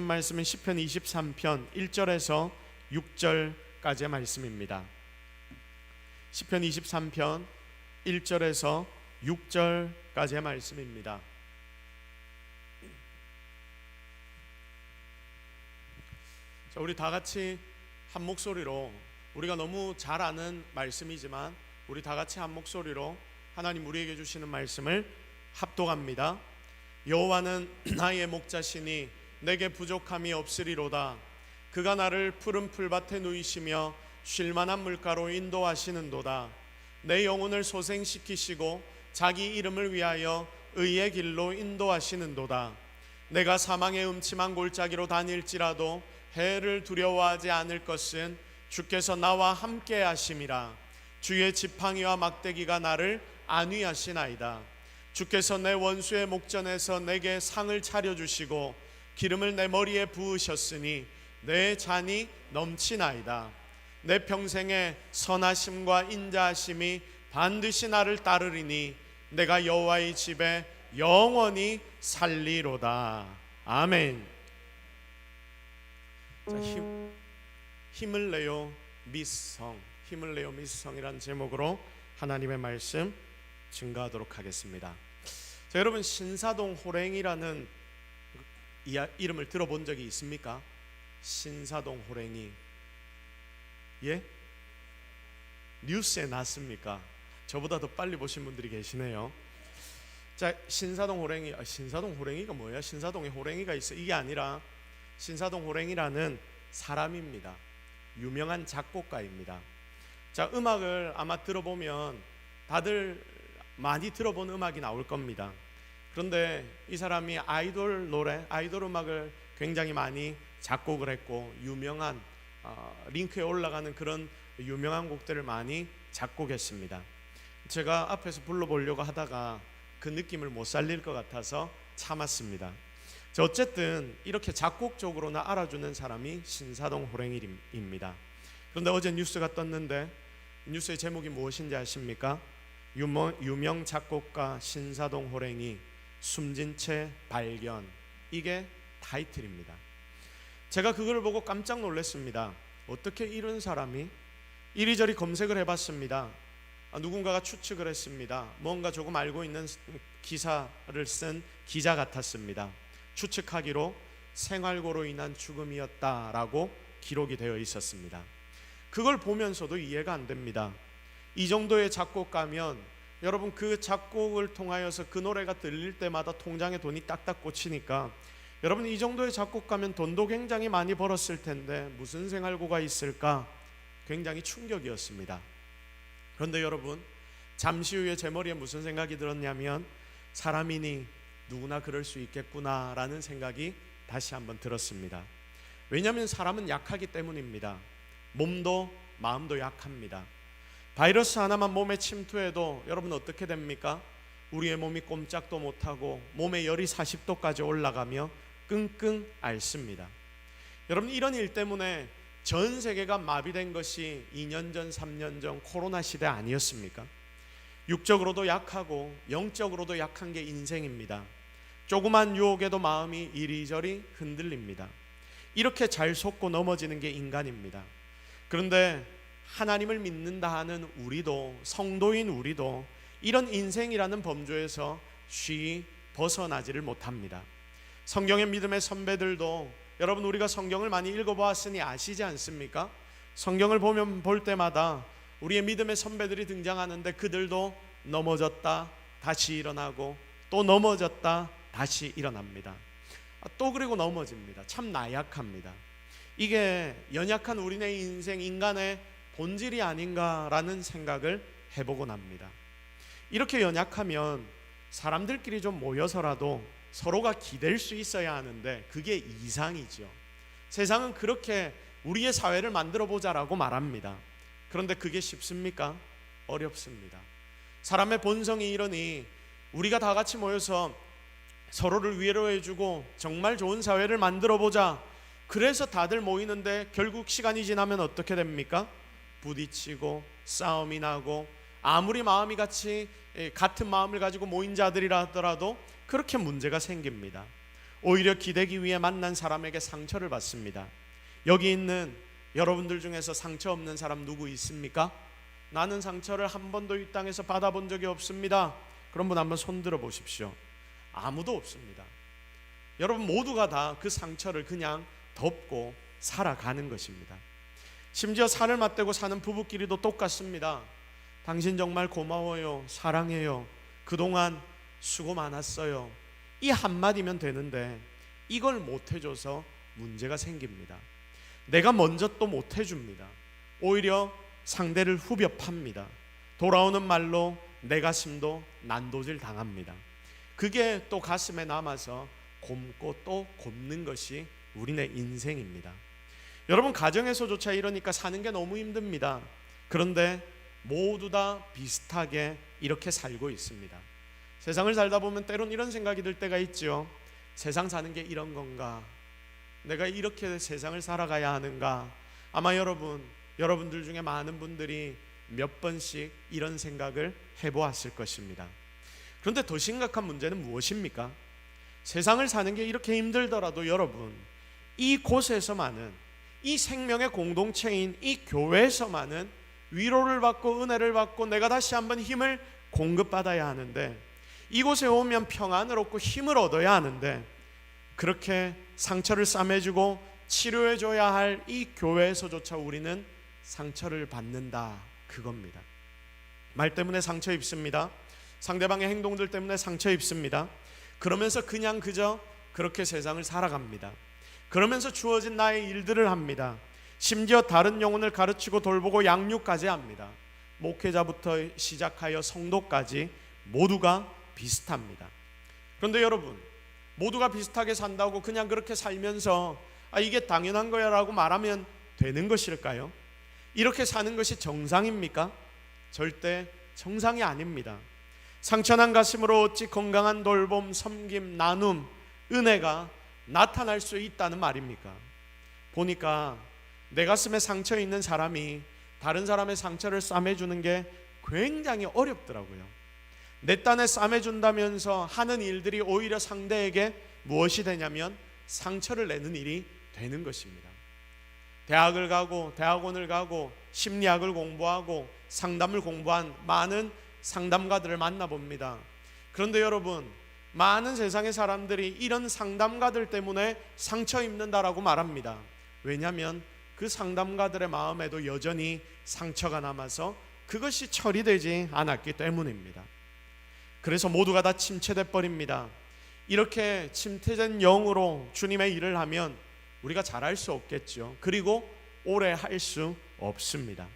말씀은 시편 23편 1절에서 6절까지의 말씀입니다. 시편 23편 1절에서 6절까지의 말씀입니다. 자, 우리 다 같이 한 목소리로, 우리가 너무 잘 아는 말씀이지만 우리 다 같이 한 목소리로 하나님 우리에게 주시는 말씀을 합독합니다. 여호와는 나의 목자시니 내게 부족함이 없으리로다. 그가 나를 푸른 풀밭에 누이시며 쉴만한 물가로 인도하시는도다. 내 영혼을 소생시키시고 자기 이름을 위하여 의의 길로 인도하시는도다. 내가 사망의 음침한 골짜기로 다닐지라도 해를 두려워하지 않을 것은 주께서 나와 함께 하심이라. 주의 지팡이와 막대기가 나를 안위하시나이다. 주께서 내 원수의 목전에서 내게 상을 차려주시고 기름을 내 머리에 부으셨으니 내 잔이 넘치나이다. 내 평생의 선하심과 인자하심이 반드시 나를 따르리니 내가 여호와의 집에 영원히 살리로다. 아멘. 자, 힘을 내요 미성, 힘을 내요 미성이란 제목으로 하나님의 말씀 증거하도록 하겠습니다. 자, 여러분, 신사동 호랭이라는 이름을 들어본 적이 있습니까? 신사동 호랭이. 예? 뉴스에 났습니까? 저보다 더 빨리 보신 분들이 계시네요. 자, 신사동 호랭이. 신사동 호랭이가 뭐야? 신사동에 호랭이가 있어? 이게 아니라 신사동 호랭이라는 사람입니다. 유명한 작곡가입니다. 자, 음악을 아마 들어보면 다들 많이 들어본 음악이 나올 겁니다. 그런데 이 사람이 아이돌 노래, 아이돌 음악을 굉장히 많이 작곡을 했고 유명한 링크에 올라가는 그런 유명한 곡들을 많이 작곡했습니다. 제가 앞에서 불러보려고 하다가 그 느낌을 못 살릴 것 같아서 참았습니다. 자, 어쨌든 이렇게 작곡적으로나 알아주는 사람이 신사동 호랭이입니다. 그런데 어제 뉴스가 떴는데 뉴스의 제목이 무엇인지 아십니까? 유명 작곡가 신사동 호랭이 숨진 채 발견. 이게 타이틀입니다. 제가 그걸 보고 깜짝 놀랐습니다. 어떻게 이런 사람이, 이리저리 검색을 해봤습니다. 누군가가 추측을 했습니다. 뭔가 조금 알고 있는 기사를 쓴 기자 같았습니다. 추측하기로 생활고로 인한 죽음이었다라고 기록이 되어 있었습니다. 그걸 보면서도 이해가 안 됩니다. 이 정도의 작곡가면 여러분, 그 작곡을 통하여서 그 노래가 들릴 때마다 통장에 돈이 딱딱 꽂히니까 여러분, 이 정도의 작곡가면 돈도 굉장히 많이 벌었을 텐데 무슨 생활고가 있을까? 굉장히 충격이었습니다. 그런데 여러분, 잠시 후에 제 머리에 무슨 생각이 들었냐면 사람이니 누구나 그럴 수 있겠구나라는 생각이 다시 한번 들었습니다. 왜냐하면 사람은 약하기 때문입니다. 몸도 마음도 약합니다. 바이러스 하나만 몸에 침투해도 여러분 어떻게 됩니까? 우리의 몸이 꼼짝도 못하고 몸의 열이 40도까지 올라가며 끙끙 앓습니다. 여러분, 이런 일 때문에 전 세계가 마비된 것이 2년 전, 3년 전 코로나 시대 아니었습니까? 육적으로도 약하고 영적으로도 약한 게 인생입니다. 조그만 유혹에도 마음이 이리저리 흔들립니다. 이렇게 잘 속고 넘어지는 게 인간입니다. 그런데 하나님을 믿는다 하는 우리도, 성도인 우리도 이런 인생이라는 범주에서 쉬이 벗어나지를 못합니다. 성경의 믿음의 선배들도, 여러분, 우리가 성경을 많이 읽어보았으니 아시지 않습니까? 성경을 볼 때마다 우리의 믿음의 선배들이 등장하는데 그들도 넘어졌다 다시 일어나고 또 넘어졌다 다시 일어납니다. 또 그리고 넘어집니다. 참 나약합니다. 이게 연약한 우리네 인생, 인간의 본질이 아닌가라는 생각을 해보곤 합니다. 이렇게 연약하면 사람들끼리 좀 모여서라도 서로가 기댈 수 있어야 하는데 그게 이상이죠. 세상은 그렇게 우리의 사회를 만들어 보자라고 말합니다. 그런데 그게 쉽습니까? 어렵습니다. 사람의 본성이 이러니 우리가 다 같이 모여서 서로를 위로해주고 정말 좋은 사회를 만들어 보자, 그래서 다들 모이는데 결국 시간이 지나면 어떻게 됩니까? 부딪히고 싸움이 나고, 아무리 마음이 같은 마음을 가지고 모인 자들이라 하더라도 그렇게 문제가 생깁니다. 오히려 기대기 위해 만난 사람에게 상처를 받습니다. 여기 있는 여러분들 중에서 상처 없는 사람 누구 있습니까? 나는 상처를 한 번도 이 땅에서 받아본 적이 없습니다. 그런 분 한번 손 들어 보십시오. 아무도 없습니다. 여러분 모두가 다 그 상처를 그냥 덮고 살아가는 것입니다. 심지어 살을 맞대고 사는 부부끼리도 똑같습니다. 당신 정말 고마워요. 사랑해요. 그동안 수고 많았어요. 이 한마디면 되는데 이걸 못 해줘서 문제가 생깁니다. 내가 먼저 또 못 해줍니다. 오히려 상대를 후벼 팝니다. 돌아오는 말로 내 가슴도 난도질 당합니다. 그게 또 가슴에 남아서 곪고 또 곪는 것이 우리네 인생입니다. 여러분 가정에서조차 이러니까 사는 게 너무 힘듭니다. 그런데 모두 다 비슷하게 이렇게 살고 있습니다. 세상을 살다 보면 때론 이런 생각이 들 때가 있죠. 세상 사는 게 이런 건가? 내가 이렇게 세상을 살아가야 하는가? 아마 여러분들 중에 많은 분들이 몇 번씩 이런 생각을 해보았을 것입니다. 그런데 더 심각한 문제는 무엇입니까? 세상을 사는 게 이렇게 힘들더라도 여러분, 이곳에서만은, 이 생명의 공동체인 이 교회에서만은 위로를 받고 은혜를 받고 내가 다시 한번 힘을 공급받아야 하는데, 이곳에 오면 평안을 얻고 힘을 얻어야 하는데, 그렇게 상처를 싸매주고 치료해줘야 할 이 교회에서조차 우리는 상처를 받는다, 그겁니다. 말 때문에 상처 입습니다. 상대방의 행동들 때문에 상처 입습니다. 그러면서 그냥 그저 그렇게 세상을 살아갑니다. 그러면서 주어진 나의 일들을 합니다. 심지어 다른 영혼을 가르치고 돌보고 양육까지 합니다. 목회자부터 시작하여 성도까지 모두가 비슷합니다. 그런데 여러분, 모두가 비슷하게 산다고 그냥 그렇게 살면서 이게 당연한 거야 라고 말하면 되는 것일까요? 이렇게 사는 것이 정상입니까? 절대 정상이 아닙니다. 상처난 가슴으로 어찌 건강한 돌봄, 섬김, 나눔, 은혜가 나타날 수 있다는 말입니까? 보니까 내 가슴에 상처 있는 사람이 다른 사람의 상처를 싸매주는 게 굉장히 어렵더라고요. 내 딴에 싸매준다면서 하는 일들이 오히려 상대에게 무엇이 되냐면 상처를 내는 일이 되는 것입니다. 대학을 가고 대학원을 가고 심리학을 공부하고 상담을 공부한 많은 상담가들을 만나봅니다. 그런데 여러분, 많은 세상의 사람들이 이런 상담가들 때문에 상처 입는다라고 말합니다. 왜냐하면 그 상담가들의 마음에도 여전히 상처가 남아서 그것이 처리되지 않았기 때문입니다. 그래서 모두가 다 침체돼 버립니다. 이렇게 침체된 영으로 주님의 일을 하면 우리가 잘할 수 없겠죠. 그리고 오래 할 수 없습니다.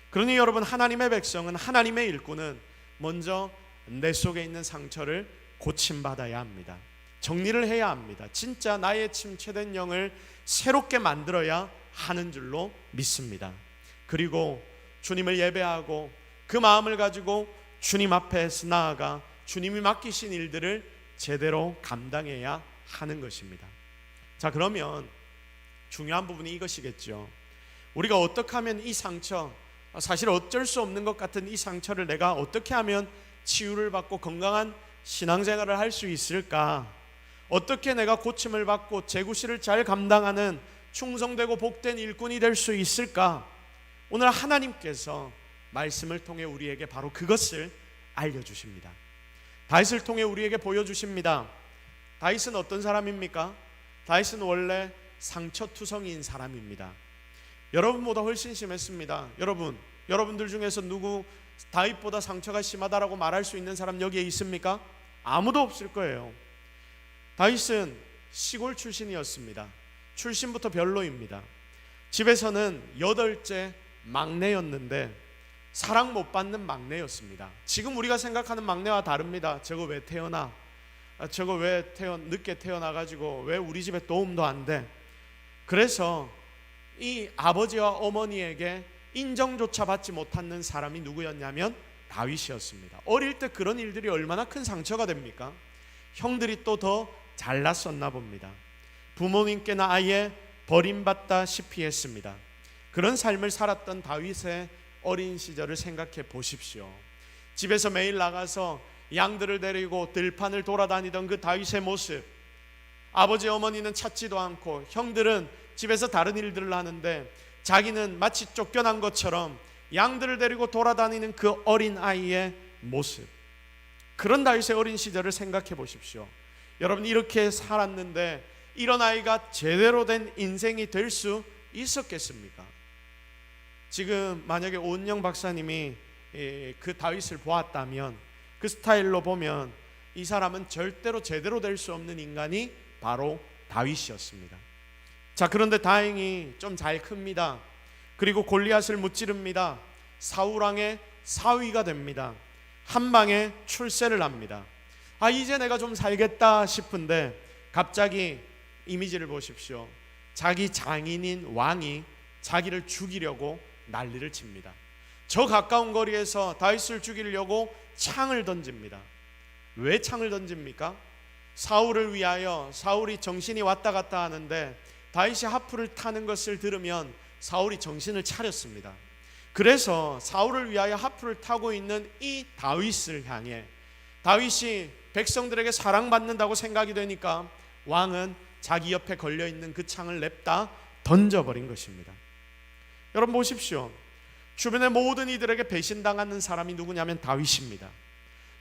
그러니 여러분, 하나님의 백성은, 하나님의 일꾼은 먼저 내 속에 있는 상처를 고침받아야 합니다. 정리를 해야 합니다. 진짜 나의 침체된 영을 새롭게 만들어야 하는 줄로 믿습니다. 그리고 주님을 예배하고 그 마음을 가지고 주님 앞에서 나아가 주님이 맡기신 일들을 제대로 감당해야 하는 것입니다. 자, 그러면 중요한 부분이 이것이겠죠. 우리가 어떻게 하면 이 상처, 사실 어쩔 수 없는 것 같은 이 상처를 내가 어떻게 하면 치유를 받고 건강한 신앙생활을 할 수 있을까? 어떻게 내가 고침을 받고 재구실을 잘 감당하는 충성되고 복된 일꾼이 될 수 있을까? 오늘 하나님께서 말씀을 통해 우리에게 바로 그것을 알려주십니다. 다윗을 통해 우리에게 보여주십니다. 다윗은 어떤 사람입니까? 다윗은 원래 상처투성이인 사람입니다. 여러분보다 훨씬 심했습니다. 여러분들 중에서 누구 다윗보다 상처가 심하다라고 말할 수 있는 사람 여기에 있습니까? 아무도 없을 거예요. 다윗은 시골 출신이었습니다. 출신부터 별로입니다. 집에서는 8째 막내였는데 사랑 못 받는 막내였습니다. 지금 우리가 생각하는 막내와 다릅니다. 저거 왜 태어나? 저거 왜 늦게 태어나가지고 왜 우리 집에 도움도 안 돼? 그래서 이 아버지와 어머니에게 인정조차 받지 못하는 사람이 누구였냐면 다윗이었습니다. 어릴 때 그런 일들이 얼마나 큰 상처가 됩니까? 형들이 또 더 잘났었나 봅니다. 부모님께나 아예 버림받다시피 했습니다. 그런 삶을 살았던 다윗의 어린 시절을 생각해 보십시오. 집에서 매일 나가서 양들을 데리고 들판을 돌아다니던 그 다윗의 모습, 아버지 어머니는 찾지도 않고 형들은 집에서 다른 일들을 하는데 자기는 마치 쫓겨난 것처럼 양들을 데리고 돌아다니는 그 어린 아이의 모습, 그런 다윗의 어린 시절을 생각해 보십시오. 여러분, 이렇게 살았는데 이런 아이가 제대로 된 인생이 될 수 있었겠습니까? 지금 만약에 오은영 박사님이 그 다윗을 보았다면, 그 스타일로 보면 이 사람은 절대로 제대로 될 수 없는 인간이 바로 다윗이었습니다. 자, 그런데 다행히 좀 잘 큽니다. 그리고 골리앗을 무찌릅니다. 사울왕의 사위가 됩니다. 한 방에 출세를 합니다. 이제 내가 좀 살겠다 싶은데 갑자기 이미지를 보십시오. 자기 장인인 왕이 자기를 죽이려고 난리를 칩니다. 저 가까운 거리에서 다윗을 죽이려고 창을 던집니다. 왜 창을 던집니까? 사울을 위하여. 사울이 정신이 왔다 갔다 하는데 다윗이 하프를 타는 것을 들으면 사울이 정신을 차렸습니다. 그래서 사울을 위하여 하프를 타고 있는 이 다윗을 향해, 다윗이 백성들에게 사랑받는다고 생각이 되니까 왕은 자기 옆에 걸려있는 그 창을 냅다 던져버린 것입니다. 여러분 보십시오. 주변의 모든 이들에게 배신당하는 사람이 누구냐면 다윗입니다.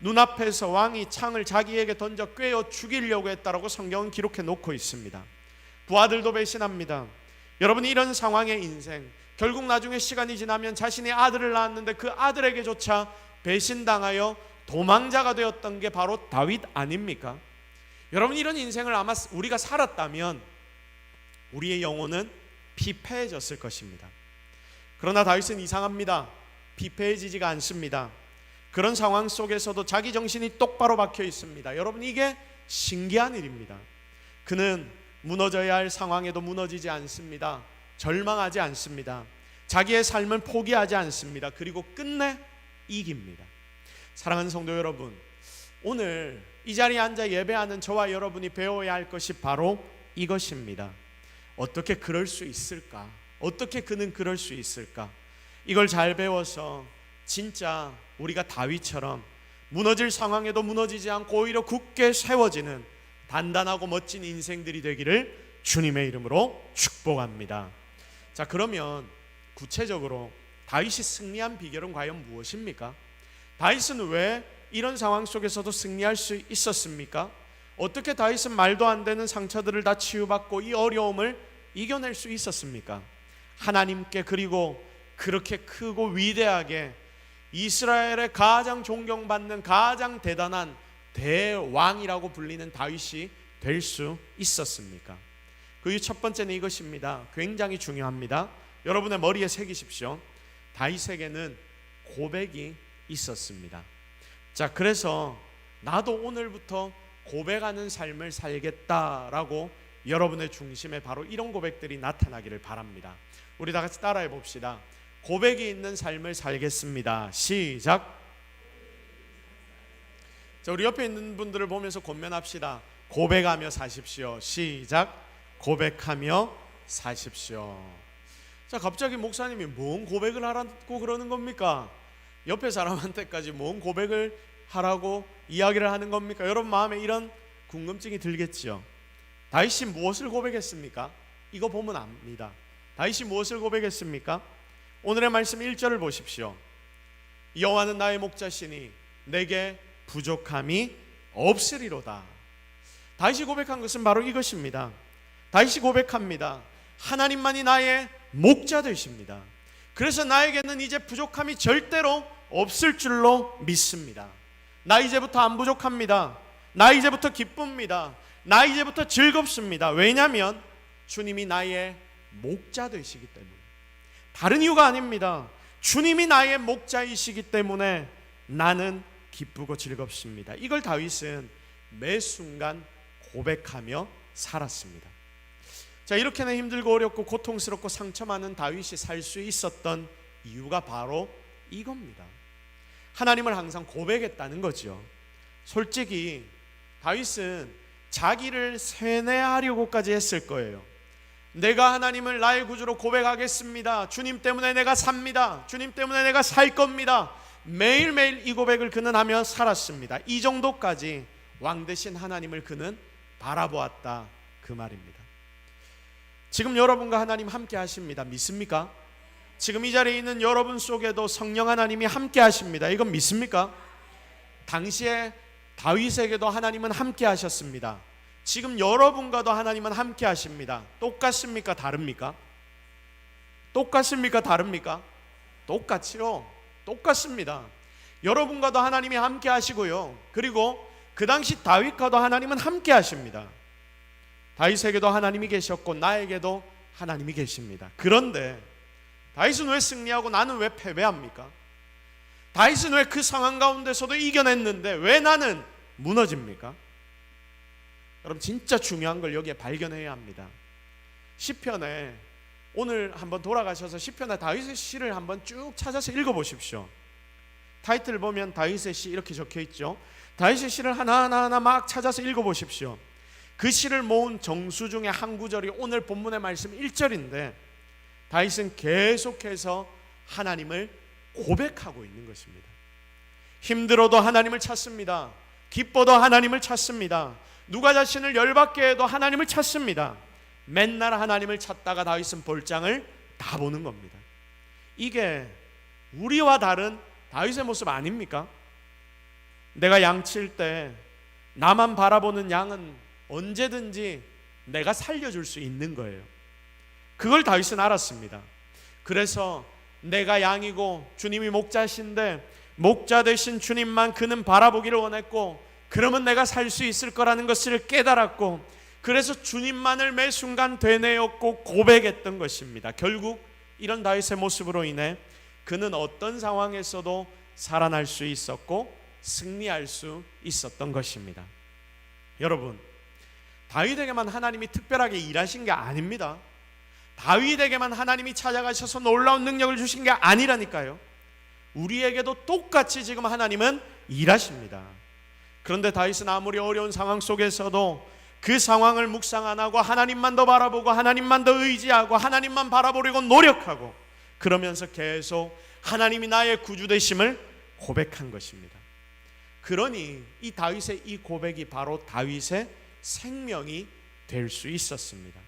눈앞에서 왕이 창을 자기에게 던져 꿰어 죽이려고 했다라고 성경은 기록해 놓고 있습니다. 부하들도 배신합니다. 여러분, 이런 상황의 인생, 결국 나중에 시간이 지나면 자신이 아들을 낳았는데 그 아들에게조차 배신당하여 도망자가 되었던 게 바로 다윗 아닙니까? 여러분, 이런 인생을 아마 우리가 살았다면 우리의 영혼은 피폐해졌을 것입니다. 그러나 다윗은 이상합니다. 피폐해지지가 않습니다. 그런 상황 속에서도 자기 정신이 똑바로 박혀 있습니다. 여러분, 이게 신기한 일입니다. 그는 무너져야 할 상황에도 무너지지 않습니다. 절망하지 않습니다. 자기의 삶을 포기하지 않습니다. 그리고 끝내 이깁니다. 사랑하는 성도 여러분, 오늘 이 자리에 앉아 예배하는 저와 여러분이 배워야 할 것이 바로 이것입니다. 어떻게 그럴 수 있을까? 어떻게 그는 그럴 수 있을까? 이걸 잘 배워서 진짜 우리가 다윗처럼 무너질 상황에도 무너지지 않고 오히려 굳게 세워지는 단단하고 멋진 인생들이 되기를 주님의 이름으로 축복합니다. 자, 그러면 구체적으로 다윗이 승리한 비결은 과연 무엇입니까? 다윗은 왜 이런 상황 속에서도 승리할 수 있었습니까? 어떻게 다윗은 말도 안 되는 상처들을 다 치유받고 이 어려움을 이겨낼 수 있었습니까? 하나님께, 그리고 그렇게 크고 위대하게 이스라엘의 가장 존경받는 가장 대단한 대왕이라고 불리는 다윗이 될 수 있었습니까? 그 첫 번째는 이것입니다. 굉장히 중요합니다. 여러분의 머리에 새기십시오. 다윗에게는 고백이 있었습니다. 자, 그래서 나도 오늘부터 고백하는 삶을 살겠다라고 여러분의 중심에 바로 이런 고백들이 나타나기를 바랍니다. 우리 다 같이 따라해 봅시다. 고백이 있는 삶을 살겠습니다. 시작. 자, 우리 옆에 있는 분들을 보면서 권면합시다. 고백하며 사십시오. 시작. 고백하며 사십시오. 자, 갑자기 목사님이 뭔 고백을 하라고 그러는 겁니까? 옆에 사람한테까지 뭔 고백을 하라고 이야기를 하는 겁니까? 여러분 마음에 이런 궁금증이 들겠죠. 다윗이 무엇을 고백했습니까? 이거 보면 압니다. 다윗이 무엇을 고백했습니까? 오늘의 말씀 1절을 보십시오. 여호와는 나의 목자시니 내게 부족함이 없으리로다. 다윗이 고백한 것은 바로 이것입니다. 다윗이 고백합니다. 하나님만이 나의 목자 되십니다. 그래서 나에게는 이제 부족함이 절대로 없을 줄로 믿습니다. 나 이제부터 안 부족합니다. 나 이제부터 기쁩니다. 나 이제부터 즐겁습니다. 왜냐하면 주님이 나의 목자 되시기 때문에. 다른 이유가 아닙니다. 주님이 나의 목자이시기 때문에 나는 기쁘고 즐겁습니다. 이걸 다윗은 매 순간 고백하며 살았습니다. 자, 이렇게나 힘들고 어렵고 고통스럽고 상처 많은 다윗이 살 수 있었던 이유가 바로 이겁니다. 하나님을 항상 고백했다는 거죠. 솔직히 다윗은 자기를 세뇌하려고까지 했을 거예요. 내가 하나님을 나의 구주로 고백하겠습니다. 주님 때문에 내가 삽니다. 주님 때문에 내가 살 겁니다. 매일매일 이 고백을 그는 하며 살았습니다. 이 정도까지 왕 대신 하나님을 그는 바라보았다. 그 말입니다. 지금 여러분과 하나님 함께 하십니다. 믿습니까? 지금 이 자리에 있는 여러분 속에도 성령 하나님이 함께 하십니다. 이건 믿습니까? 당시에 다윗에게도 하나님은 함께 하셨습니다. 지금 여러분과도 하나님은 함께 하십니다. 똑같습니까? 다릅니까? 똑같습니까? 다릅니까? 똑같지요. 똑같습니다. 여러분과도 하나님이 함께 하시고요. 그리고 그 당시 다윗과도 하나님은 함께 하십니다. 다윗에게도 하나님이 계셨고 나에게도 하나님이 계십니다. 그런데 다윗은 왜 승리하고 나는 왜 패배합니까? 다윗은 왜 그 상황 가운데서도 이겨냈는데 왜 나는 무너집니까? 여러분 진짜 중요한 걸 여기에 발견해야 합니다. 시편에 오늘 한번 돌아가셔서 시편에 다윗의 시를 한번 쭉 찾아서 읽어보십시오. 타이틀 보면 다윗의 시 이렇게 적혀있죠. 다윗의 시를 하나하나 막 찾아서 읽어보십시오. 그 시를 모은 정수 중에 한 구절이 오늘 본문의 말씀 1절인데 다윗은 계속해서 하나님을 고백하고 있는 것입니다. 힘들어도 하나님을 찾습니다. 기뻐도 하나님을 찾습니다. 누가 자신을 열받게 해도 하나님을 찾습니다. 맨날 하나님을 찾다가 다윗은 볼장을 다 보는 겁니다. 이게 우리와 다른 다윗의 모습 아닙니까? 내가 양칠 때 나만 바라보는 양은 언제든지 내가 살려줄 수 있는 거예요. 그걸 다윗은 알았습니다. 그래서 내가 양이고 주님이 목자신데 목자 되신 주님만 그는 바라보기를 원했고 그러면 내가 살 수 있을 거라는 것을 깨달았고 그래서 주님만을 매 순간 되뇌었고 고백했던 것입니다. 결국 이런 다윗의 모습으로 인해 그는 어떤 상황에서도 살아날 수 있었고 승리할 수 있었던 것입니다. 여러분, 다윗에게만 하나님이 특별하게 일하신 게 아닙니다. 다윗에게만 하나님이 찾아가셔서 놀라운 능력을 주신 게 아니라니까요. 우리에게도 똑같이 지금 하나님은 일하십니다. 그런데 다윗은 아무리 어려운 상황 속에서도 그 상황을 묵상 안 하고 하나님만 더 바라보고 하나님만 더 의지하고 하나님만 바라보려고 노력하고 그러면서 계속 하나님이 나의 구주 되심을 고백한 것입니다. 그러니 이 다윗의 이 고백이 바로 다윗의 생명이 될 수 있었습니다.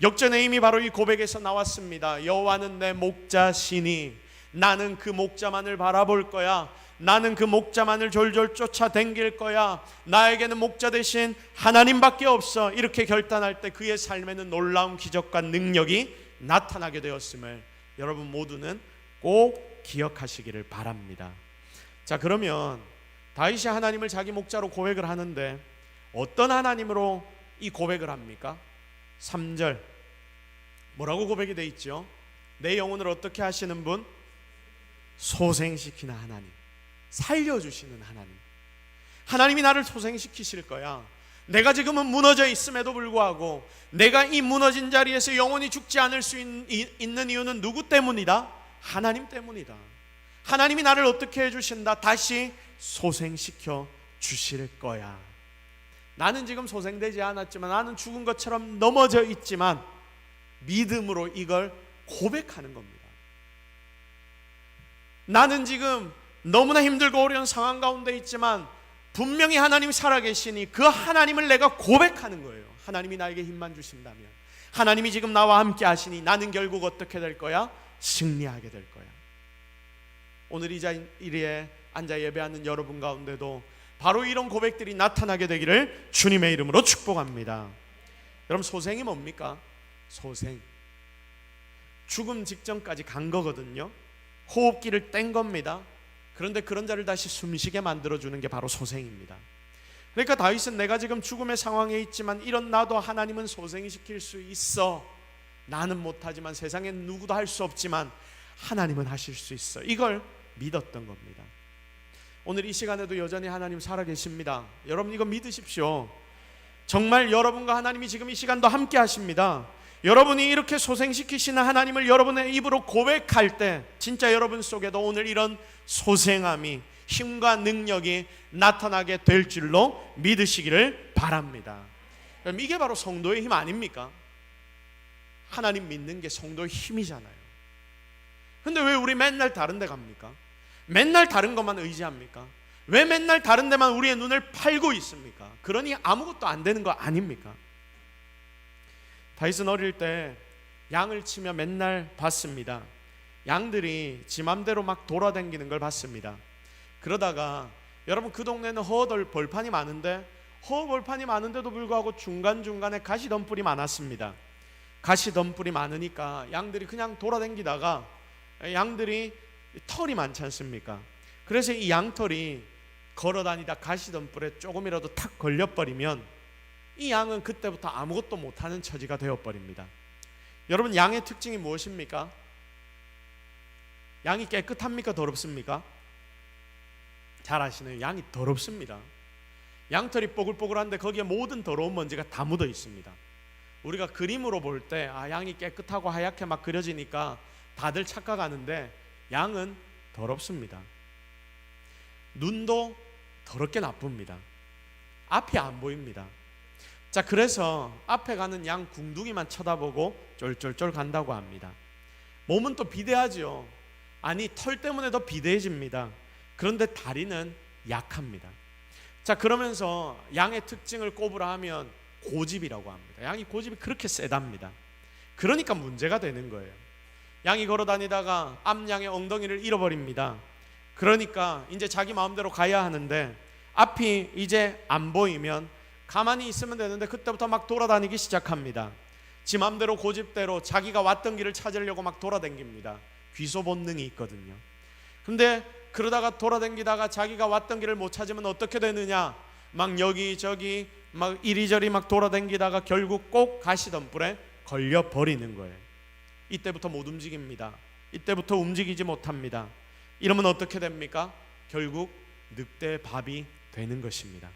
역전의 힘이 바로 이 고백에서 나왔습니다. 여호와는 내 목자시니 나는 그 목자만을 바라볼 거야. 나는 그 목자만을 졸졸 쫓아댕길 거야. 나에게는 목자 대신 하나님밖에 없어. 이렇게 결단할 때 그의 삶에는 놀라운 기적과 능력이 나타나게 되었음을 여러분 모두는 꼭 기억하시기를 바랍니다. 자, 그러면 다윗이 하나님을 자기 목자로 고백을 하는데 어떤 하나님으로 이 고백을 합니까? 3절 뭐라고 고백이 되어 있죠? 내 영혼을 어떻게 하시는 분? 소생시키는 하나님, 살려주시는 하나님. 하나님이 나를 소생시키실 거야. 내가 지금은 무너져 있음에도 불구하고 내가 이 무너진 자리에서 영원히 죽지 않을 수 있는 이유는 누구 때문이다? 하나님 때문이다. 하나님이 나를 어떻게 해주신다? 다시 소생시켜 주실 거야. 나는 지금 소생되지 않았지만 나는 죽은 것처럼 넘어져 있지만 믿음으로 이걸 고백하는 겁니다. 나는 지금 너무나 힘들고 어려운 상황 가운데 있지만 분명히 하나님이 살아계시니 그 하나님을 내가 고백하는 거예요. 하나님이 나에게 힘만 주신다면, 하나님이 지금 나와 함께 하시니 나는 결국 어떻게 될 거야? 승리하게 될 거야. 오늘 이 자리에 앉아 예배하는 여러분 가운데도 바로 이런 고백들이 나타나게 되기를 주님의 이름으로 축복합니다. 여러분, 소생이 뭡니까? 소생, 죽음 직전까지 간 거거든요. 호흡기를 뗀 겁니다. 그런데 그런 자를 다시 숨쉬게 만들어주는 게 바로 소생입니다. 그러니까 다윗은 내가 지금 죽음의 상황에 있지만 이런 나도 하나님은 소생시킬 수 있어. 나는 못하지만 세상엔 누구도 할 수 없지만 하나님은 하실 수 있어. 이걸 믿었던 겁니다. 오늘 이 시간에도 여전히 하나님 살아계십니다. 여러분 이거 믿으십시오. 정말 여러분과 하나님이 지금 이 시간도 함께 하십니다. 여러분이 이렇게 소생시키시는 하나님을 여러분의 입으로 고백할 때 진짜 여러분 속에도 오늘 이런 소생함이, 힘과 능력이 나타나게 될 줄로 믿으시기를 바랍니다. 그럼 이게 바로 성도의 힘 아닙니까? 하나님 믿는 게 성도의 힘이잖아요. 근데 왜 우리 맨날 다른 데 갑니까? 맨날 다른 것만 의지합니까? 왜 맨날 다른 데만 우리의 눈을 팔고 있습니까? 그러니 아무것도 안 되는 거 아닙니까? 다윗은 어릴 때 양을 치며 맨날 봤습니다. 양들이 지 맘대로 막 돌아다니는 걸 봤습니다. 그러다가 여러분, 그 동네는 벌판이 많은데 벌판이 많은데도 불구하고 중간중간에 가시덤불이 많았습니다. 가시덤불이 많으니까 양들이 그냥 돌아다니다가 양들이 털이 많지 않습니까? 그래서 이 양털이 걸어다니다 가시덤불에 조금이라도 탁 걸려버리면 이 양은 그때부터 아무것도 못하는 처지가 되어버립니다. 여러분, 양의 특징이 무엇입니까? 양이 깨끗합니까? 더럽습니까? 잘 아시네요. 양이 더럽습니다. 양털이 뽀글뽀글한데 거기에 모든 더러운 먼지가 다 묻어 있습니다. 우리가 그림으로 볼 때 양이 깨끗하고 하얗게 막 그려지니까 다들 착각하는데 양은 더럽습니다. 눈도 더럽게 나쁩니다. 앞이 안 보입니다. 자, 그래서 앞에 가는 양 궁둥이만 쳐다보고 쫄쫄쫄 간다고 합니다. 몸은 또 비대하죠. 아니, 털 때문에 더 비대해집니다. 그런데 다리는 약합니다. 자, 그러면서 양의 특징을 꼽으라 하면 고집이라고 합니다. 양이 고집이 그렇게 세답니다. 그러니까 문제가 되는 거예요. 양이 걸어 다니다가 앞양의 엉덩이를 잃어버립니다. 그러니까 이제 자기 마음대로 가야 하는데 앞이 이제 안 보이면 가만히 있으면 되는데 그때부터 막 돌아다니기 시작합니다. 지 마음대로 고집대로 자기가 왔던 길을 찾으려고 막 돌아다닙니다. 귀소 본능이 있거든요. 근데 그러다가 돌아다니다가 자기가 왔던 길을 못 찾으면 어떻게 되느냐? 막 여기저기 막 이리저리 막 돌아다니다가 결국 꼭 가시덤불에 걸려 버리는 거예요. 이때부터 못 움직입니다. 이때부터 움직이지 못합니다. 이러면 어떻게 됩니까? 결국 늑대의 밥이 되는 것입니다.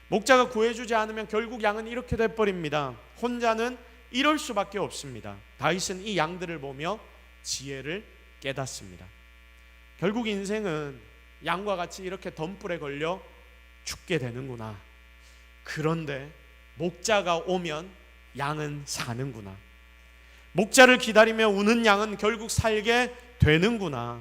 목자가 구해주지 않으면 결국 양은 이렇게 돼버립니다. 혼자는 이럴 수밖에 없습니다. 다윗은 이 양들을 보며 지혜를 깨닫습니다. 결국 인생은 양과 같이 이렇게 덤불에 걸려 죽게 되는구나. 그런데 목자가 오면 양은 사는구나. 목자를 기다리며 우는 양은 결국 살게 되는구나.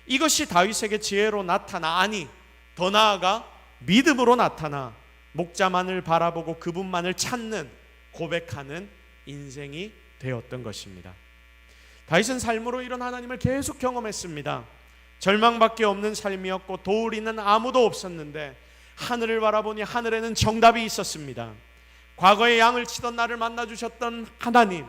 이것이 다윗에게 지혜로 나타나, 아니 더 나아가 믿음으로 나타나 목자만을 바라보고 그분만을 찾는, 고백하는 인생이 되었던 것입니다. 다윗은 삶으로 이런 하나님을 계속 경험했습니다. 절망밖에 없는 삶이었고 도우리는 아무도 없었는데 하늘을 바라보니 하늘에는 정답이 있었습니다. 과거에 양을 치던 나를 만나주셨던 하나님,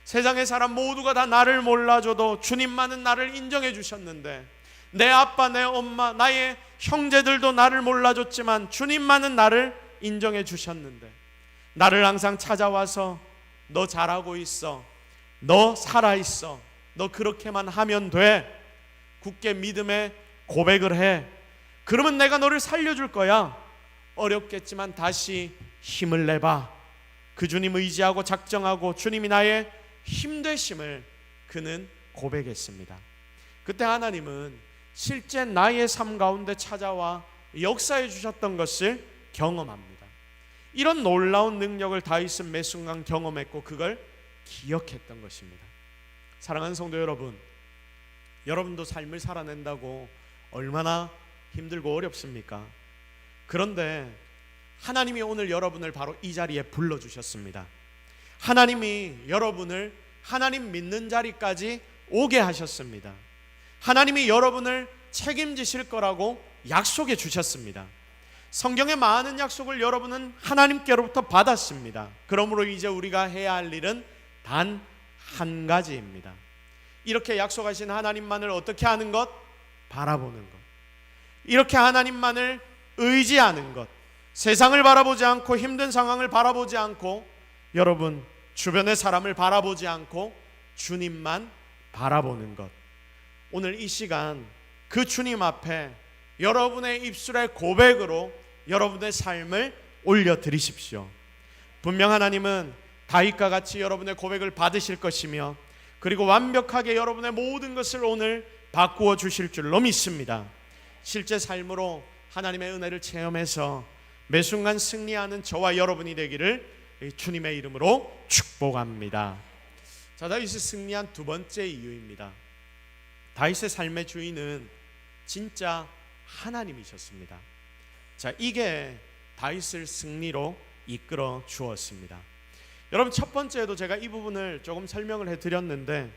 세상의 사람 모두가 다 나를 몰라줘도 주님만은 나를 인정해 주셨는데, 내 아빠, 내 엄마, 나의 형제들도 나를 몰라줬지만 주님만은 나를 인정해 주셨는데, 나를 항상 찾아와서 너 잘하고 있어, 너 살아있어, 너 그렇게만 하면 돼, 굳게 믿음의 고백을 해. 그러면 내가 너를 살려줄 거야. 어렵겠지만 다시 힘을 내봐. 그 주님 의지하고 작정하고 주님이 나의 힘 되심을 그는 고백했습니다. 그때 하나님은 실제 나의 삶 가운데 찾아와 역사해 주셨던 것을 경험합니다. 이런 놀라운 능력을 다윗은 매 순간 경험했고 그걸 기억했던 것입니다. 사랑하는 성도 여러분, 여러분도 삶을 살아낸다고 얼마나 힘들고 어렵습니까? 그런데 하나님이 오늘 여러분을 바로 이 자리에 불러주셨습니다. 하나님이 여러분을 하나님 믿는 자리까지 오게 하셨습니다. 하나님이 여러분을 책임지실 거라고 약속해 주셨습니다. 성경의 많은 약속을 여러분은 하나님께로부터 받았습니다. 그러므로 이제 우리가 해야 할 일은 단 한 가지입니다. 이렇게 약속하신 하나님만을 어떻게 하는 것? 바라보는 것. 이렇게 하나님만을 의지하는 것. 세상을 바라보지 않고 힘든 상황을 바라보지 않고 여러분 주변의 사람을 바라보지 않고 주님만 바라보는 것. 오늘 이 시간 그 주님 앞에 여러분의 입술의 고백으로 여러분의 삶을 올려드리십시오. 분명 하나님은 다윗과 같이 여러분의 고백을 받으실 것이며 그리고 완벽하게 여러분의 모든 것을 오늘 바꾸어 주실 줄로 믿습니다. 실제 삶으로 하나님의 은혜를 체험해서 매 순간 승리하는 저와 여러분이 되기를 주님의 이름으로 축복합니다. 자, 다윗이 승리한 두 번째 이유입니다. 다윗의 삶의 주인은 진짜 하나님이셨습니다. 자, 이게 다윗을 승리로 이끌어 주었습니다. 여러분, 첫 번째도 제가 이 부분을 조금 설명을 해드렸는데,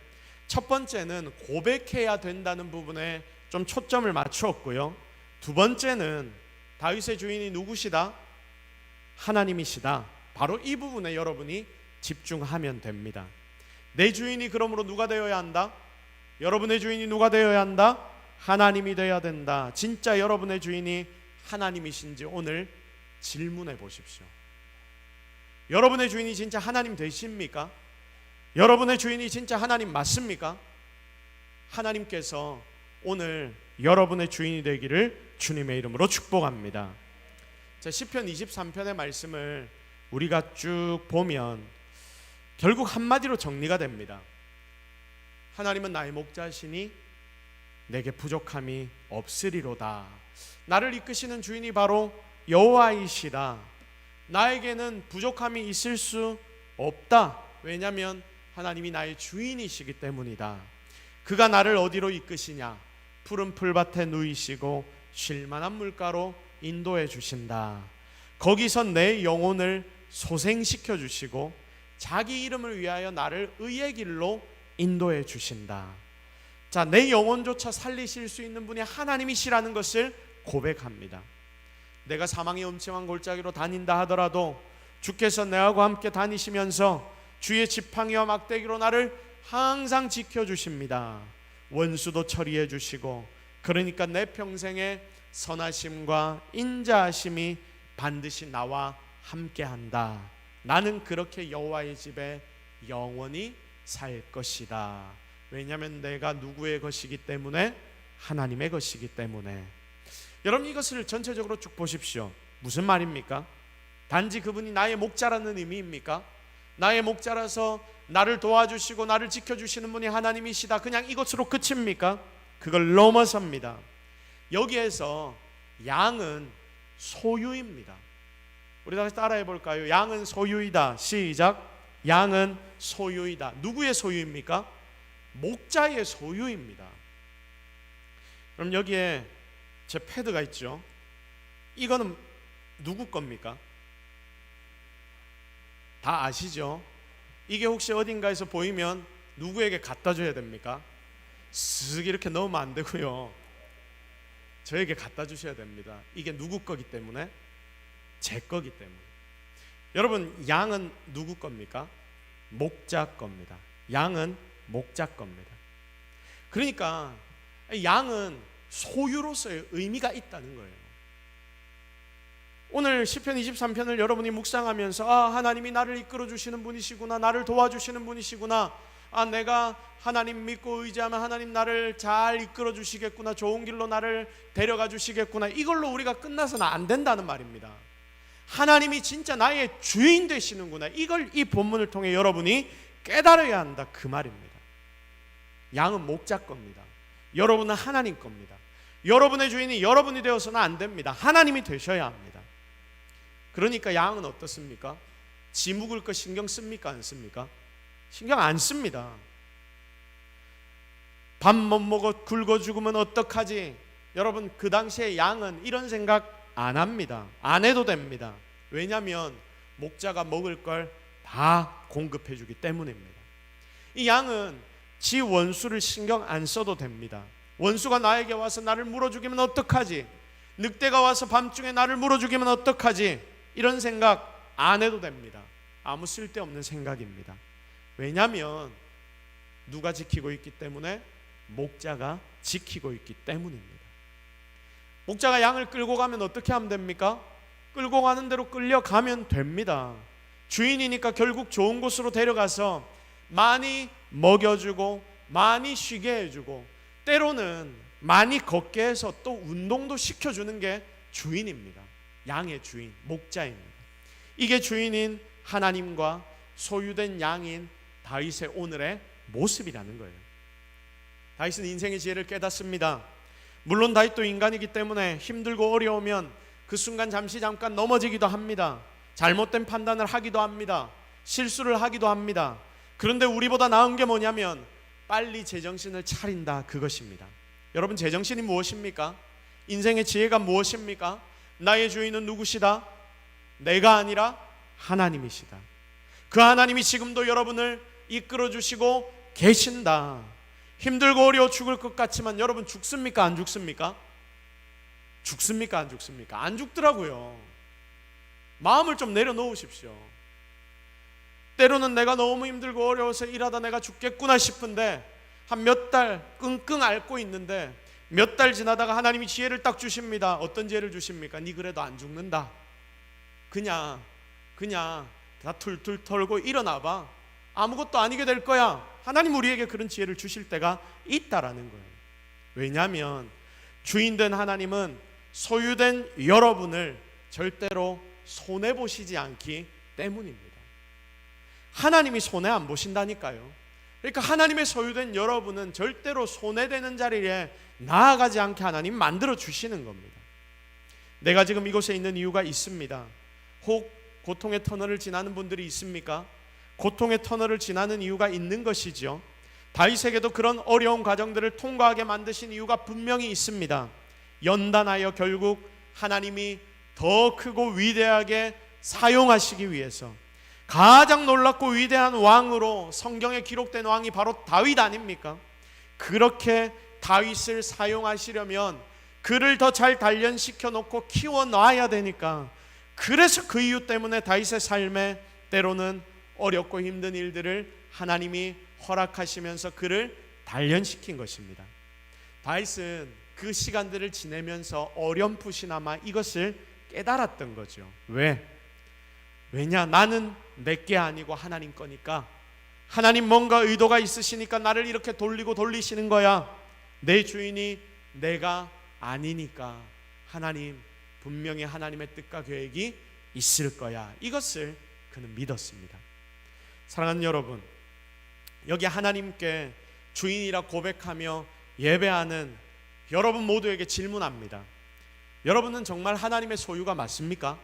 첫 번째는 고백해야 된다는 부분에 좀 초점을 맞추었고요. 두 번째는 다윗의 주인이 누구시다? 하나님이시다. 바로 이 부분에 여러분이 집중하면 됩니다. 내 주인이 그러므로 누가 되어야 한다? 여러분의 주인이 누가 되어야 한다? 하나님이 되어야 된다. 진짜 여러분의 주인이 하나님이신지 오늘 질문해 보십시오. 여러분의 주인이 진짜 하나님 되십니까? 여러분의 주인이 진짜 하나님 맞습니까? 하나님께서 오늘 여러분의 주인이 되기를 주님의 이름으로 축복합니다. 자, 시편 23편의 말씀을 우리가 쭉 보면 결국 한마디로 정리가 됩니다. 하나님은 나의 목자시니 내게 부족함이 없으리로다. 나를 이끄시는 주인이 바로 여호와이시다. 나에게는 부족함이 있을 수 없다. 왜냐하면 하나님이 나의 주인이시기 때문이다. 그가 나를 어디로 이끄시냐? 푸른 풀밭에 누이시고 쉴만한 물가로 인도해 주신다. 거기서 내 영혼을 소생시켜 주시고 자기 이름을 위하여 나를 의의 길로 인도해 주신다. 자, 내 영혼조차 살리실 수 있는 분이 하나님이시라는 것을 고백합니다. 내가 사망의 음침한 골짜기로 다닌다 하더라도 주께서 내와 함께 다니시면서 주의 지팡이와 막대기로 나를 항상 지켜주십니다. 원수도 처리해 주시고, 그러니까 내 평생에 선하심과 인자하심이 반드시 나와 함께한다. 나는 그렇게 여호와의 집에 영원히 살 것이다. 왜냐하면 내가 누구의 것이기 때문에? 하나님의 것이기 때문에. 여러분, 이것을 전체적으로 쭉 보십시오. 무슨 말입니까? 단지 그분이 나의 목자라는 의미입니까? 나의 목자라서 나를 도와주시고 나를 지켜주시는 분이 하나님이시다, 그냥 이것으로 끝입니까? 그걸 넘어섭니다. 여기에서 양은 소유입니다. 우리 다시 따라해 볼까요? 양은 소유이다. 시작. 양은 소유이다. 누구의 소유입니까? 목자의 소유입니다. 그럼 여기에 제 패드가 있죠. 이거는 누구 겁니까? 다 아시죠? 이게 혹시 어딘가에서 보이면 누구에게 갖다 줘야 됩니까? 쓱 이렇게 넣으면 안 되고요. 저에게 갖다 주셔야 됩니다. 이게 누구 거기 때문에? 제 거기 때문에. 여러분, 양은 누구 겁니까? 목자 겁니다. 양은 목자 겁니다. 그러니까 양은 소유로서의 의미가 있다는 거예요. 오늘 시편 23편을 여러분이 묵상하면서 하나님이 나를 이끌어 주시는 분이시구나, 나를 도와주시는 분이시구나, 내가 하나님 믿고 의지하면 하나님 나를 잘 이끌어 주시겠구나, 좋은 길로 나를 데려가 주시겠구나, 이걸로 우리가 끝나서는 안 된다는 말입니다. 하나님이 진짜 나의 주인 되시는구나, 이걸 이 본문을 통해 여러분이 깨달아야 한다, 그 말입니다. 양은 목자 겁니다. 여러분은 하나님 겁니다. 여러분의 주인이 여러분이 되어서는 안 됩니다. 하나님이 되셔야 합니다. 그러니까 양은 어떻습니까? 지 묵을 거 신경 씁니까? 안 씁니까? 신경 안 씁니다. 밥 못 먹어 굶어 죽으면 어떡하지? 여러분, 그 당시에 양은 이런 생각 안 합니다. 안 해도 됩니다. 왜냐하면 목자가 먹을 걸 다 공급해 주기 때문입니다. 이 양은 지 원수를 신경 안 써도 됩니다. 원수가 나에게 와서 나를 물어 죽이면 어떡하지? 늑대가 와서 밤중에 나를 물어 죽이면 어떡하지? 이런 생각 안 해도 됩니다. 아무 쓸데없는 생각입니다. 왜냐하면 누가 지키고 있기 때문에? 목자가 지키고 있기 때문입니다. 목자가 양을 끌고 가면 어떻게 하면 됩니까? 끌고 가는 대로 끌려가면 됩니다. 주인이니까 결국 좋은 곳으로 데려가서 많이 먹여주고 많이 쉬게 해주고 때로는 많이 걷게 해서 또 운동도 시켜주는 게 주인입니다. 양의 주인, 목자입니다. 이게 주인인 하나님과 소유된 양인 다윗의 오늘의 모습이라는 거예요. 다윗은 인생의 지혜를 깨닫습니다. 물론 다윗도 인간이기 때문에 힘들고 어려우면 그 순간 잠깐 넘어지기도 합니다. 잘못된 판단을 하기도 합니다. 실수를 하기도 합니다. 그런데 우리보다 나은 게 뭐냐면 빨리 제정신을 차린다, 그것입니다. 여러분, 제정신이 무엇입니까? 인생의 지혜가 무엇입니까? 나의 주인은 누구시다? 내가 아니라 하나님이시다. 그 하나님이 지금도 여러분을 이끌어 주시고 계신다. 힘들고 어려워 죽을 것 같지만 여러분 죽습니까? 안 죽습니까? 죽습니까? 안 죽습니까? 안 죽더라고요. 마음을 좀 내려놓으십시오. 때로는 내가 너무 힘들고 어려워서 일하다 내가 죽겠구나 싶은데 한 몇 달 끙끙 앓고 있는데 몇 달 지나다가 하나님이 지혜를 딱 주십니다. 어떤 지혜를 주십니까? 네 그래도 안 죽는다. 그냥 다 툴툴 털고 일어나봐. 아무것도 아니게 될 거야. 하나님 우리에게 그런 지혜를 주실 때가 있다라는 거예요. 왜냐하면 주인된 하나님은 소유된 여러분을 절대로 손해보시지 않기 때문입니다. 하나님이 손해 안 보신다니까요. 그러니까 하나님의 소유된 여러분은 절대로 손해되는 자리에 나아가지 않게 하나님 만들어 주시는 겁니다. 내가 지금 이곳에 있는 이유가 있습니다. 혹 고통의 터널을 지나는 분들이 있습니까? 고통의 터널을 지나는 이유가 있는 것이죠. 다윗에게도 그런 어려운 과정들을 통과하게 만드신 이유가 분명히 있습니다. 연단하여 결국 하나님이 더 크고 위대하게 사용하시기 위해서 가장 놀랍고 위대한 왕으로 성경에 기록된 왕이 바로 다윗 아닙니까? 그렇게 다윗을 사용하시려면 그를 더 잘 단련시켜 놓고 키워놔야 되니까, 그래서 그 이유 때문에 다윗의 삶에 때로는 어렵고 힘든 일들을 하나님이 허락하시면서 그를 단련시킨 것입니다. 다윗은 그 시간들을 지내면서 어렴풋이나마 이것을 깨달았던 거죠. 왜냐? 나는 내게 아니고 하나님 거니까. 하나님 뭔가 의도가 있으시니까 나를 이렇게 돌리시는 거야. 내 주인이 내가 아니니까 하나님 분명히 하나님의 뜻과 계획이 있을 거야. 이것을 그는 믿었습니다. 사랑하는 여러분, 여기 하나님께 주인이라 고백하며 예배하는 여러분 모두에게 질문합니다. 여러분은 정말 하나님의 소유가 맞습니까?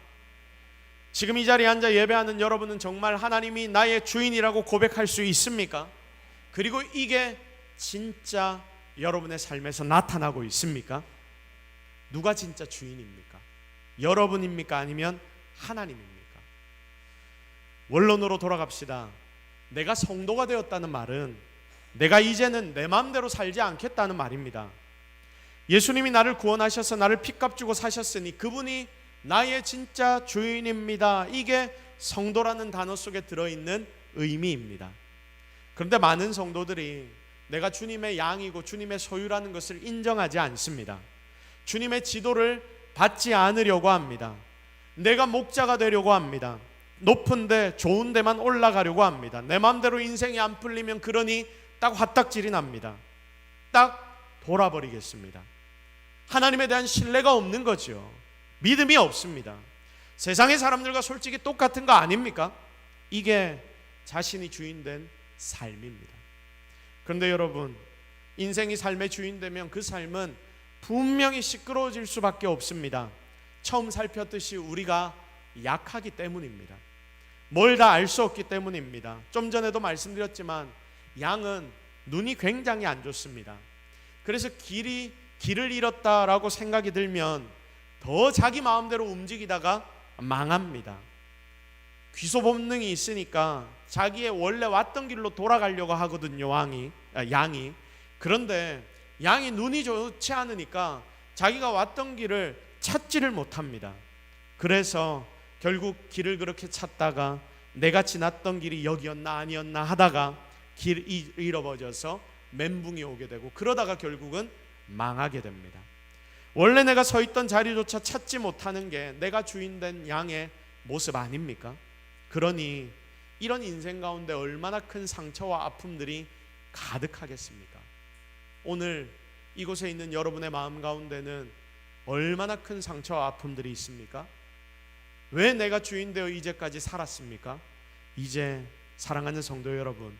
지금 이 자리에 앉아 예배하는 여러분은 정말 하나님이 나의 주인이라고 고백할 수 있습니까? 그리고 이게 진짜 여러분의 삶에서 나타나고 있습니까? 누가 진짜 주인입니까? 여러분입니까? 아니면 하나님입니까? 원론으로 돌아갑시다. 내가 성도가 되었다는 말은 내가 이제는 내 마음대로 살지 않겠다는 말입니다. 예수님이 나를 구원하셔서 나를 핏값 주고 사셨으니 그분이 나의 진짜 주인입니다. 이게 성도라는 단어 속에 들어있는 의미입니다. 그런데 많은 성도들이 내가 주님의 양이고 주님의 소유라는 것을 인정하지 않습니다. 주님의 지도를 받지 않으려고 합니다. 내가 목자가 되려고 합니다. 높은 데 좋은 데만 올라가려고 합니다. 내 마음대로 인생이 안 풀리면 그러니 딱 화딱질이 납니다. 딱 돌아버리겠습니다. 하나님에 대한 신뢰가 없는 거죠. 믿음이 없습니다. 세상의 사람들과 솔직히 똑같은 거 아닙니까? 이게 자신이 주인된 삶입니다. 그런데 여러분, 인생이 삶의 주인 되면 그 삶은 분명히 시끄러워질 수밖에 없습니다. 처음 살폈듯이 우리가 약하기 때문입니다. 뭘 다 알 수 없기 때문입니다. 좀 전에도 말씀드렸지만 양은 눈이 굉장히 안 좋습니다. 그래서 길을 잃었다라고 생각이 들면 더 자기 마음대로 움직이다가 망합니다. 귀소 본능이 있으니까 자기의 원래 왔던 길로 돌아가려고 하거든요. 양이. 그런데 양이 눈이 좋지 않으니까 자기가 왔던 길을 찾지를 못합니다. 그래서 결국 길을 그렇게 찾다가 내가 지났던 길이 여기였나 아니었나 하다가 길이 잃어버려서 멘붕이 오게 되고, 그러다가 결국은 망하게 됩니다. 원래 내가 서 있던 자리조차 찾지 못하는 게 내가 주인된 양의 모습 아닙니까? 그러니 이런 인생 가운데 얼마나 큰 상처와 아픔들이 가득하겠습니까? 오늘 이곳에 있는 여러분의 마음 가운데는 얼마나 큰 상처와 아픔들이 있습니까? 왜 내가 주인 되어 이제까지 살았습니까? 이제 사랑하는 성도 여러분,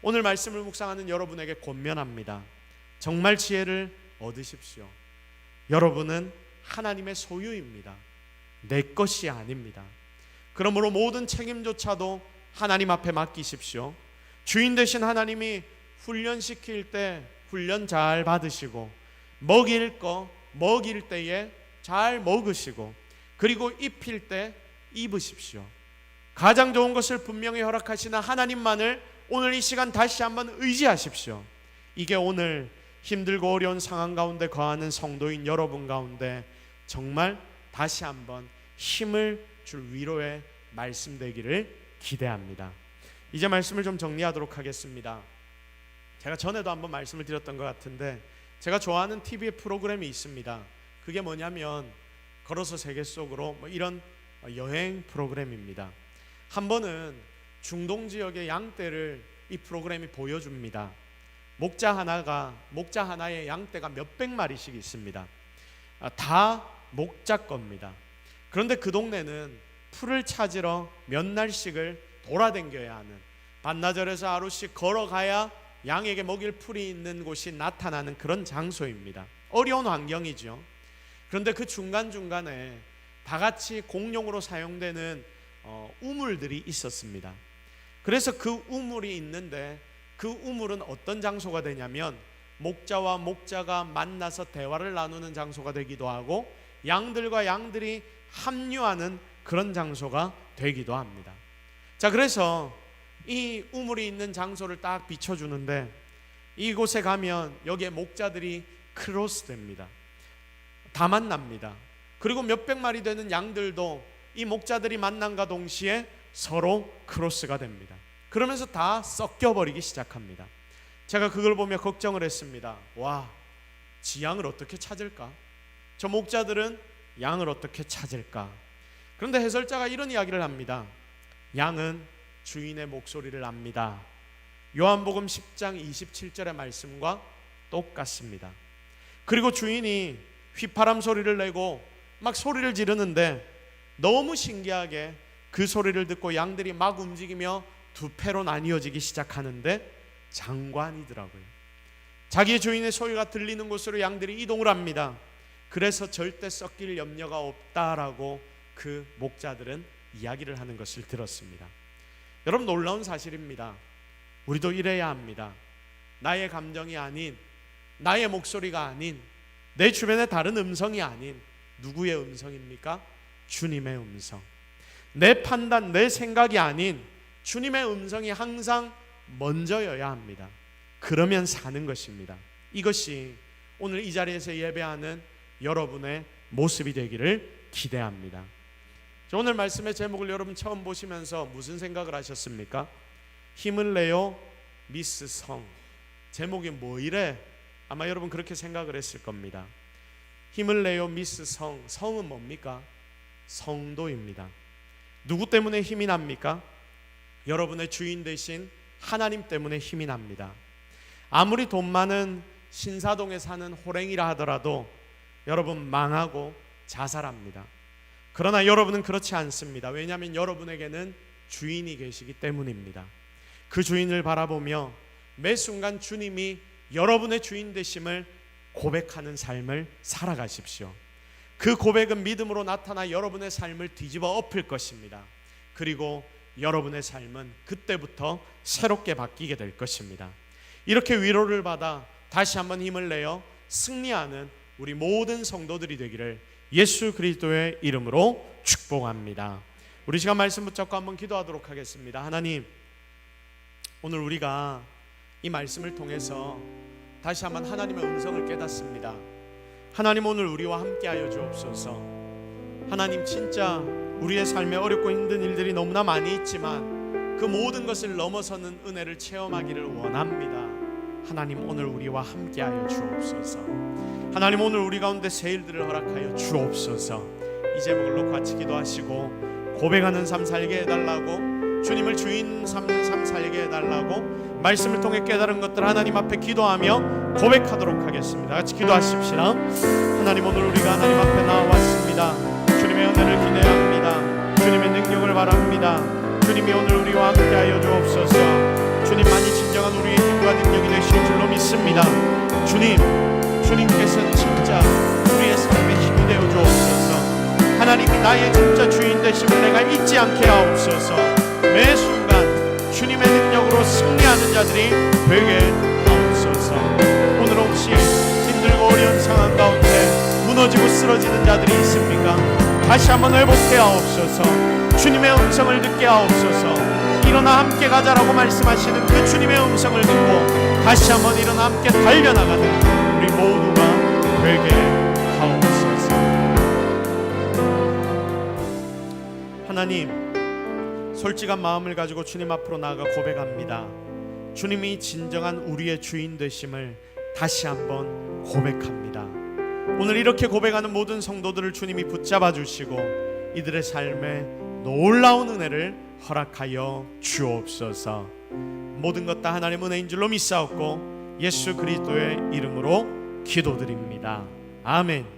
오늘 말씀을 묵상하는 여러분에게 권면합니다. 정말 지혜를 얻으십시오. 여러분은 하나님의 소유입니다. 내 것이 아닙니다. 그러므로 모든 책임조차도 하나님 앞에 맡기십시오. 주인 되신 하나님이 훈련시킬 때 훈련 잘 받으시고, 먹일 때에 잘 먹으시고, 그리고 입힐 때 입으십시오. 가장 좋은 것을 분명히 허락하시는 하나님만을 오늘 이 시간 다시 한번 의지하십시오. 이게 오늘 힘들고 어려운 상황 가운데 거하는 성도인 여러분 가운데 정말 다시 한번 힘을 줄 위로의 말씀 되기를 기대합니다. 이제 말씀을 좀 정리하도록 하겠습니다. 제가 전에도 한번 말씀을 드렸던 것 같은데 제가 좋아하는 TV 프로그램이 있습니다. 그게 뭐냐면 걸어서 세계 속으로 이런 여행 프로그램입니다. 한 번은 중동 지역의 양떼를 이 프로그램이 보여줍니다. 목자 하나의 양떼가 몇백 마리씩 있습니다. 다 목자 겁니다. 그런데 그 동네는 풀을 찾으러 몇 날씩을 돌아다녀야 하는, 반나절에서 하루씩 걸어가야 양에게 먹일 풀이 있는 곳이 나타나는 그런 장소입니다. 어려운 환경이죠. 그런데 그 중간중간에 다 같이 공용으로 사용되는 우물들이 있었습니다. 그래서 그 우물이 있는데 그 우물은 어떤 장소가 되냐면 목자와 목자가 만나서 대화를 나누는 장소가 되기도 하고 양들과 양들이 합류하는 그런 장소가 되기도 합니다. 자, 그래서 이 우물이 있는 장소를 딱 비춰주는데 이곳에 가면 여기에 목자들이 크로스됩니다. 다 만납니다. 그리고 몇백 마리 되는 양들도 이 목자들이 만남과 동시에 서로 크로스가 됩니다. 그러면서 다 섞여버리기 시작합니다. 제가 그걸 보며 걱정을 했습니다. 와, 지 양을 어떻게 찾을까? 저 목자들은 양을 어떻게 찾을까? 그런데 해설자가 이런 이야기를 합니다. 양은 주인의 목소리를 압니다. 요한복음 10장 27절의 말씀과 똑같습니다. 그리고 주인이 휘파람 소리를 내고 막 소리를 지르는데 너무 신기하게 그 소리를 듣고 양들이 막 움직이며 두 패로 나뉘어지기 시작하는데 장관이더라고요. 자기의 주인의 소리가 들리는 곳으로 양들이 이동을 합니다. 그래서 절대 섞일 염려가 없다라고 그 목자들은 이야기를 하는 것을 들었습니다. 여러분, 놀라운 사실입니다. 우리도 이래야 합니다. 나의 감정이 아닌, 나의 목소리가 아닌, 내 주변의 다른 음성이 아닌 누구의 음성입니까? 주님의 음성. 내 판단, 내 생각이 아닌 주님의 음성이 항상 먼저여야 합니다. 그러면 사는 것입니다. 이것이 오늘 이 자리에서 예배하는 여러분의 모습이 되기를 기대합니다. 오늘 말씀의 제목을 여러분 처음 보시면서 무슨 생각을 하셨습니까? 힘을 내요 미스 성. 제목이 뭐 이래? 아마 여러분 그렇게 생각을 했을 겁니다. 힘을 내요 미스 성. 성은 뭡니까? 성도입니다. 누구 때문에 힘이 납니까? 여러분의 주인 되신 하나님 때문에 힘이 납니다. 아무리 돈 많은 신사동에 사는 호랭이라 하더라도 여러분 망하고 자살합니다. 그러나 여러분은 그렇지 않습니다. 왜냐하면 여러분에게는 주인이 계시기 때문입니다. 그 주인을 바라보며 매 순간 주님이 여러분의 주인 되심을 고백하는 삶을 살아가십시오. 그 고백은 믿음으로 나타나 여러분의 삶을 뒤집어 엎을 것입니다. 그리고 여러분의 삶은 그때부터 새롭게 바뀌게 될 것입니다. 이렇게 위로를 받아 다시 한번 힘을 내어 승리하는 우리 모든 성도들이 되기를 예수 그리스도의 이름으로 축복합니다. 우리 시간 말씀 붙잡고 한번 기도하도록 하겠습니다. 하나님, 오늘 우리가 이 말씀을 통해서 다시 한번 하나님의 음성을 깨닫습니다. 하나님, 오늘 우리와 함께하여 주옵소서. 하나님, 진짜 우리의 삶에 어렵고 힘든 일들이 너무나 많이 있지만 그 모든 것을 넘어서는 은혜를 체험하기를 원합니다. 하나님, 오늘 우리와 함께하여 주옵소서. 하나님, 오늘 우리 가운데 새 일들을 허락하여 주옵소서. 이 제목을 놓고 같이 기도하시고 고백하는 삶 살게 해달라고, 주님을 주인 삼는 삶 살게 해달라고 말씀을 통해 깨달은 것들 하나님 앞에 기도하며 고백하도록 하겠습니다. 같이 기도하십시다. 하나님, 오늘 우리가 하나님 앞에 나와왔습니다. 주님의 은혜를 기대합니다. 주님의 능력을 바랍니다. 주님이 오늘 우리와 함께하여 주옵소서. 주님만이 진정한 우리의 힘과 능력이 되실 줄로 믿습니다. 주님께서 진짜 우리의 삶에 힘이 되어 주옵소서. 하나님이 나의 진짜 주인 되심을 내가 잊지 않게 하옵소서. 매 순간 주님의 능력으로 승리하는 자들이 되게 하옵소서. 오늘 혹시 힘들고 어려운 상황 가운데 무너져 무너지고 쓰러지는 자들이 있습니까? 다시 한번 회복해 하옵소서. 주님의 음성을 듣게 하옵소서. 일어나 함께 가자라고 말씀하시는 그 주님의 음성을 듣고 다시 한번 일어나 함께 달려나가는 우리 모두가 되게 하옵소서. 하나님, 솔직한 마음을 가지고 주님 앞으로 나아가 고백합니다. 주님이 진정한 우리의 주인 되심을 다시 한번 고백합니다. 오늘 이렇게 고백하는 모든 성도들을 주님이 붙잡아 주시고 이들의 삶에 놀라운 은혜를 허락하여 주옵소서. 모든 것 다 하나님의 은혜인 줄로 믿사옵고 예수 그리스도의 이름으로 기도드립니다. 아멘.